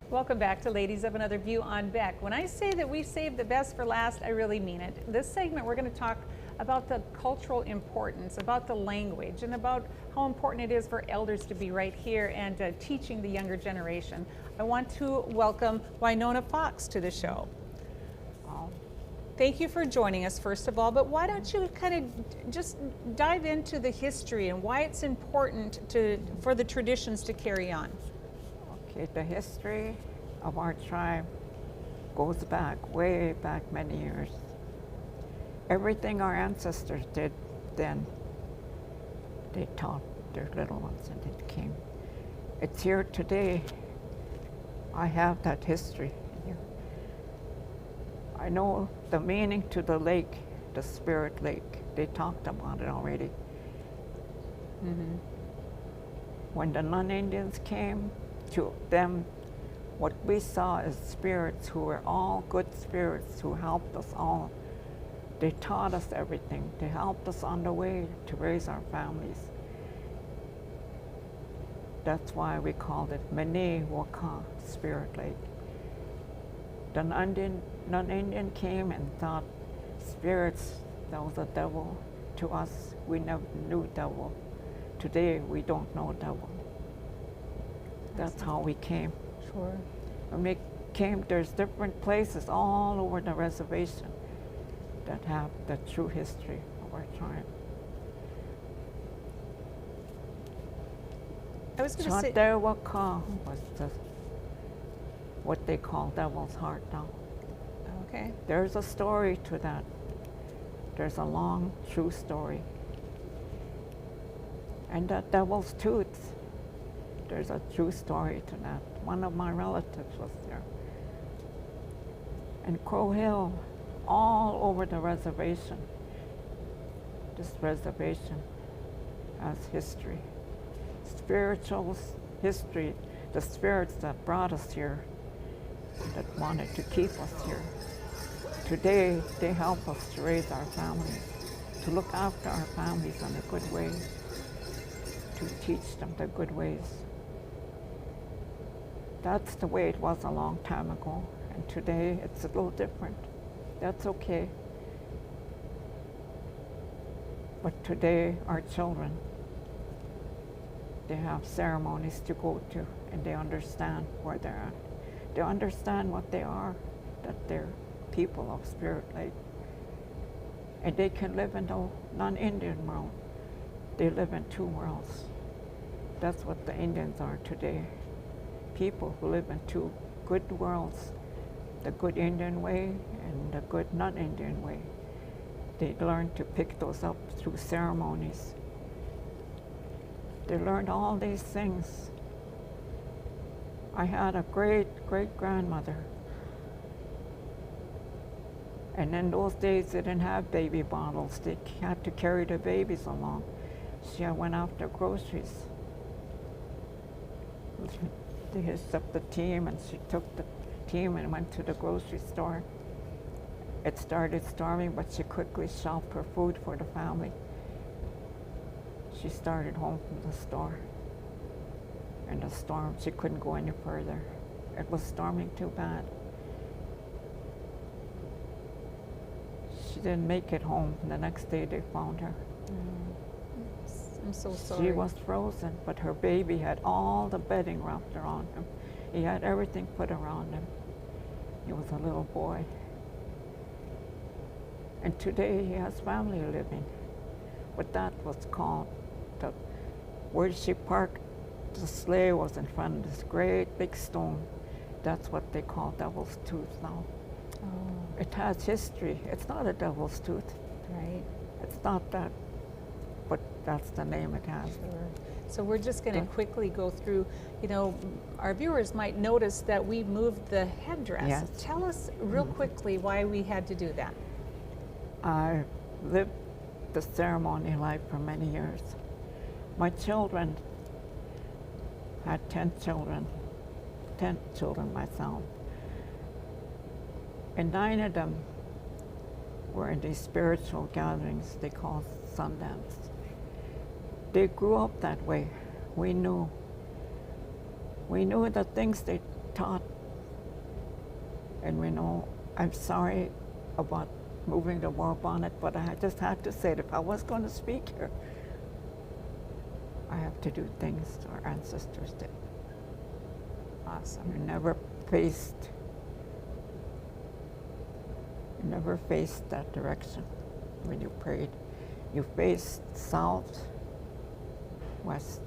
[SPEAKER 1] Welcome back to Ladies of Another View on Beck. When I say that we saved the best for last, I really mean it. This segment, we're going to talk about the cultural importance, about the language, and about how important it is for elders to be right here and teaching the younger generation. I want to welcome Winona Fox to the show. Thank you for joining us, first of all, but why don't you kind of just dive into the history and why it's important for the traditions to carry on?
[SPEAKER 20] Okay, the history of our tribe goes back, way back many years. Everything our ancestors did then, they taught their little ones and it came. It's here today. I have that history here. I know the meaning to the lake, the Spirit Lake. They talked about it already.
[SPEAKER 1] Mm-hmm.
[SPEAKER 20] When the non-Indians came, to them, what we saw as spirits who were all good spirits who helped us all. They taught us everything. They helped us on the way to raise our families. That's why we called it Mene Waka, Spirit Lake. The non-Indian came and thought spirits, that was a devil. To us, we never knew devil. Today, we don't know devil. That's how we came.
[SPEAKER 1] Sure.
[SPEAKER 20] When we came, there's different places all over the reservation that have the true history of our tribe.
[SPEAKER 1] I was going to say...
[SPEAKER 20] Chantewaka was what they call Devil's Heart now.
[SPEAKER 1] Okay.
[SPEAKER 20] There's a story to that. There's a long, true story. And that Devil's Tooth, there's a true story to that. One of my relatives was there. And Crow Hill, all over the reservation. This reservation has history. Spiritual history, the spirits that brought us here, that wanted to keep us here. Today, they help us to raise our families, to look after our families in a good way, to teach them the good ways. That's the way it was a long time ago, and today it's a little different. That's okay. But today, our children, they have ceremonies to go to, and they understand where they're at. They understand what they are, that they're people of Spirit Lake. And they can live in the non-Indian world. They live in two worlds. That's what the Indians are today. People who live in two good worlds, the good Indian way and the good non-Indian way. They learn to pick those up through ceremonies. They learned all these things. I had a great-great-grandmother. And in those days, they didn't have baby bottles. They had to carry the babies along. She went after groceries. They hitched up the team, and she took the team and went to the grocery store. It started storming, but she quickly shelved her food for the family. She started home from the store. In the storm, she couldn't go any further. It was storming too bad. She didn't make it home. The next day, they found her.
[SPEAKER 1] I'm so sorry.
[SPEAKER 20] She was frozen, but her baby had all the bedding wrapped around him. He had everything put around him. He was a little boy. And today he has family living. But that was called the where she parked the sleigh was in front of this great big stone. That's what they call Devil's Tooth now.
[SPEAKER 1] Oh.
[SPEAKER 20] It has history. It's not a devil's tooth.
[SPEAKER 1] Right.
[SPEAKER 20] It's not that, but that's the name it has.
[SPEAKER 1] So we're just going to quickly go through, you know, our viewers might notice that we moved the headdress.
[SPEAKER 20] Yes.
[SPEAKER 1] Tell us real quickly why we had to do that.
[SPEAKER 20] I lived the ceremony life for many years. My children had 10 children myself. And 9 of them were in these spiritual gatherings they call Sundance. They grew up that way. We knew the things they taught. And we know, I'm sorry about moving the war bonnet, but I just had to say it. If I was going to speak here, I have to do things our ancestors did.
[SPEAKER 1] Awesome.
[SPEAKER 20] You never faced that direction when you prayed. You faced south, west,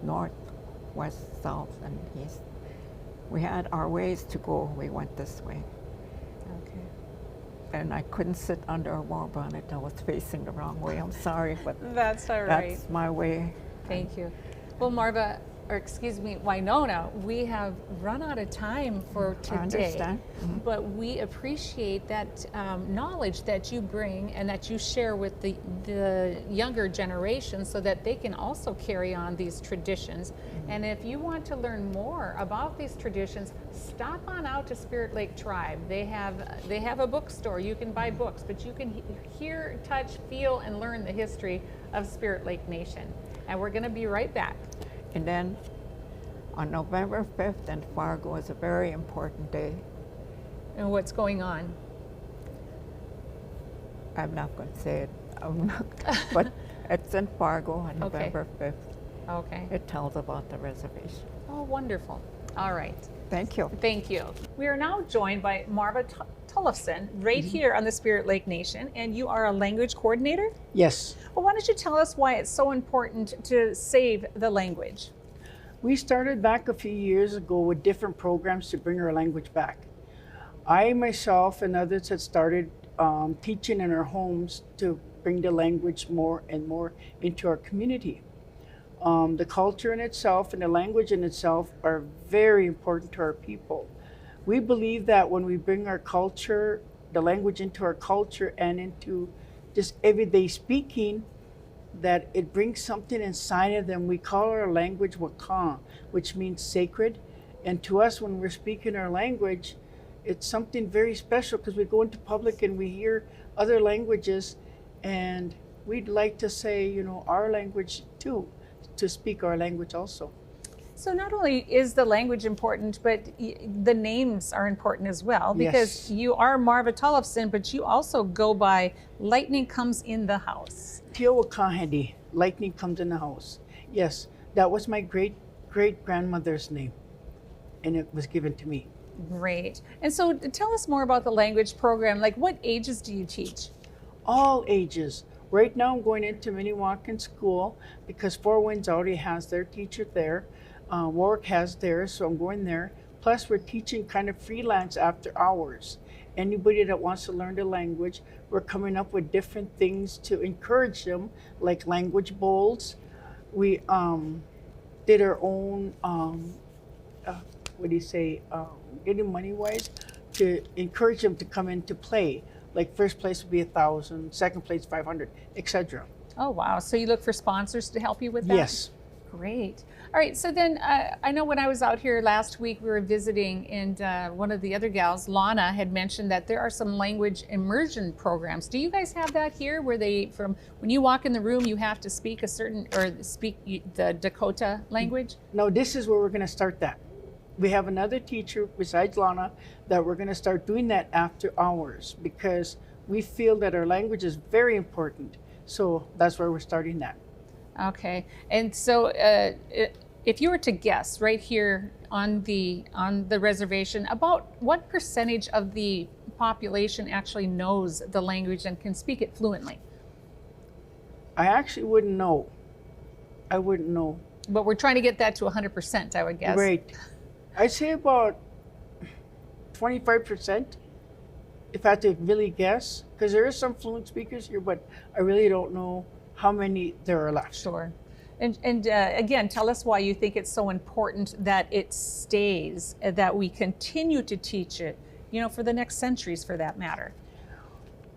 [SPEAKER 20] north, west, south, and east. We had our ways to go. We went this way.
[SPEAKER 1] Okay.
[SPEAKER 20] And I couldn't sit under a war bonnet. I was facing the wrong way. I'm sorry, but
[SPEAKER 1] That's all right.
[SPEAKER 20] that's my way.
[SPEAKER 1] Thank you. Well, Winona, we have run out of time for today.
[SPEAKER 20] I understand.
[SPEAKER 1] But we appreciate that knowledge that you bring and that you share with the younger generation so that they can also carry on these traditions. And if you want to learn more about these traditions, stop on out to Spirit Lake Tribe. They have a bookstore. You can buy books, but you can hear, touch, feel, and learn the history of Spirit Lake Nation. And we're going to be right back.
[SPEAKER 20] And then on November 5th in Fargo is a very important day.
[SPEAKER 1] And what's going on?
[SPEAKER 20] I'm not going to say it, but it's in Fargo on November 5th.
[SPEAKER 1] Okay.
[SPEAKER 20] It tells about the reservation.
[SPEAKER 1] Oh, wonderful. All right.
[SPEAKER 20] Thank you.
[SPEAKER 1] Thank you. We are now joined by Marva Tollefson right here on the Spirit Lake Nation, and you are a language coordinator?
[SPEAKER 21] Yes.
[SPEAKER 1] Well, why don't you tell us why it's so important to save the language?
[SPEAKER 21] We started back a few years ago with different programs to bring our language back. I myself and others had started teaching in our homes to bring the language more and more into our community. The culture in itself and the language in itself are very important to our people. We believe that when we bring our culture, the language into our culture and into just everyday speaking, that it brings something inside of them. We call our language Wakan, which means sacred. And to us, when we're speaking our language, it's something very special because we go into public and we hear other languages, and we'd like to say, you know, our language too, to speak our language also.
[SPEAKER 1] So not only is the language important, but the names are important as well, because you are Marva Tollefson, but you also go by Lightning Comes in the House.
[SPEAKER 21] Teowakahedi, Lightning Comes in the House. Yes, that was my great-great-grandmother's name, and it was given to me.
[SPEAKER 1] Great. And so tell us more about the language program. Like, what ages do you teach?
[SPEAKER 21] All ages. Right now I'm going into Minnewacan School because Four Winds already has their teacher there. Warwick has theirs, so I'm going there. Plus we're teaching kind of freelance after hours. Anybody that wants to learn the language, we're coming up with different things to encourage them, like language bowls. We did our own, getting money-wise, to encourage them to come in to play. Like first place would be 1,000, second place 500, etc.
[SPEAKER 1] Oh, wow. So you look for sponsors to help you with that?
[SPEAKER 21] Yes.
[SPEAKER 1] Great. All right. So then I know when I was out here last week, we were visiting, and one of the other gals, Lana, had mentioned that there are some language immersion programs. Do you guys have that here where when you walk in the room, you have to speak the Dakota language?
[SPEAKER 21] No, this is where we're going to start that. We have another teacher besides Lana that we're going to start doing that after hours because we feel that our language is very important. So that's where we're starting that.
[SPEAKER 1] Okay. And so if you were to guess right here on the reservation, about what percentage of the population actually knows the language and can speak it fluently?
[SPEAKER 21] I actually wouldn't know. I wouldn't know.
[SPEAKER 1] But we're trying to get that to 100%, I would guess.
[SPEAKER 21] Right. I'd say about 25%, if I had to really guess, because there is some fluent speakers here, but I really don't know how many there are left.
[SPEAKER 1] Sure. And again, tell us why you think it's so important that it stays, that we continue to teach it, you know, for the next centuries, for that matter.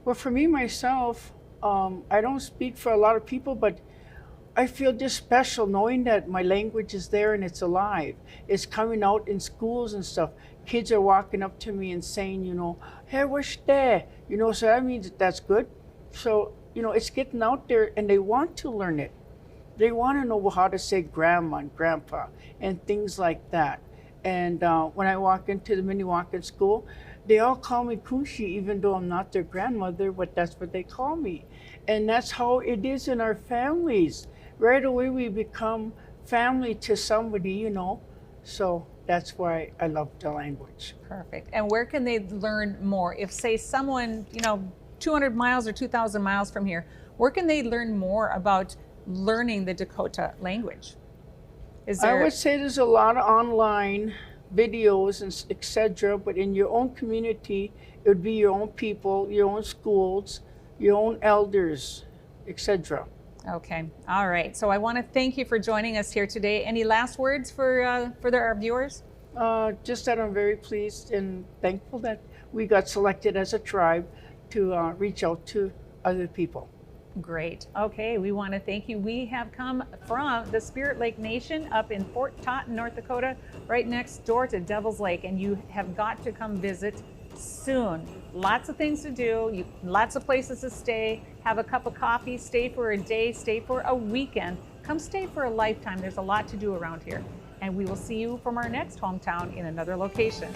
[SPEAKER 21] Well, for me, myself, I don't speak for a lot of people, but I feel just special knowing that my language is there and it's alive. It's coming out in schools and stuff. Kids are walking up to me and saying, you know, hey, what's there? You know, so that means that's good. So, you know, it's getting out there and they want to learn it. They want to know how to say grandma and grandpa and things like that. And when I walk into the Minnewacan school, they all call me Kushi, even though I'm not their grandmother, but that's what they call me. And that's how it is in our families. Right away, we become family to somebody, you know. So that's why I love the language.
[SPEAKER 1] Perfect. And where can they learn more? If, say, someone, you know, 200 miles or 2,000 miles from here, where can they learn more about learning the Dakota language?
[SPEAKER 21] I would say there's a lot of online videos and etc. But in your own community, it would be your own people, your own schools, your own elders, etc.
[SPEAKER 1] Okay. All right. So I want to thank you for joining us here today. Any last words for our viewers?
[SPEAKER 21] Just that I'm very pleased and thankful that we got selected as a tribe to reach out to other people.
[SPEAKER 1] Great. Okay, we want to thank you. We have come from the Spirit Lake Nation up in Fort Totten, North Dakota, right next door to Devil's Lake, and you have got to come visit soon. Lots of things to do, lots of places to stay, have a cup of coffee, stay for a day, stay for a weekend, come stay for a lifetime. There's a lot to do around here, and we will see you from our next hometown in another location.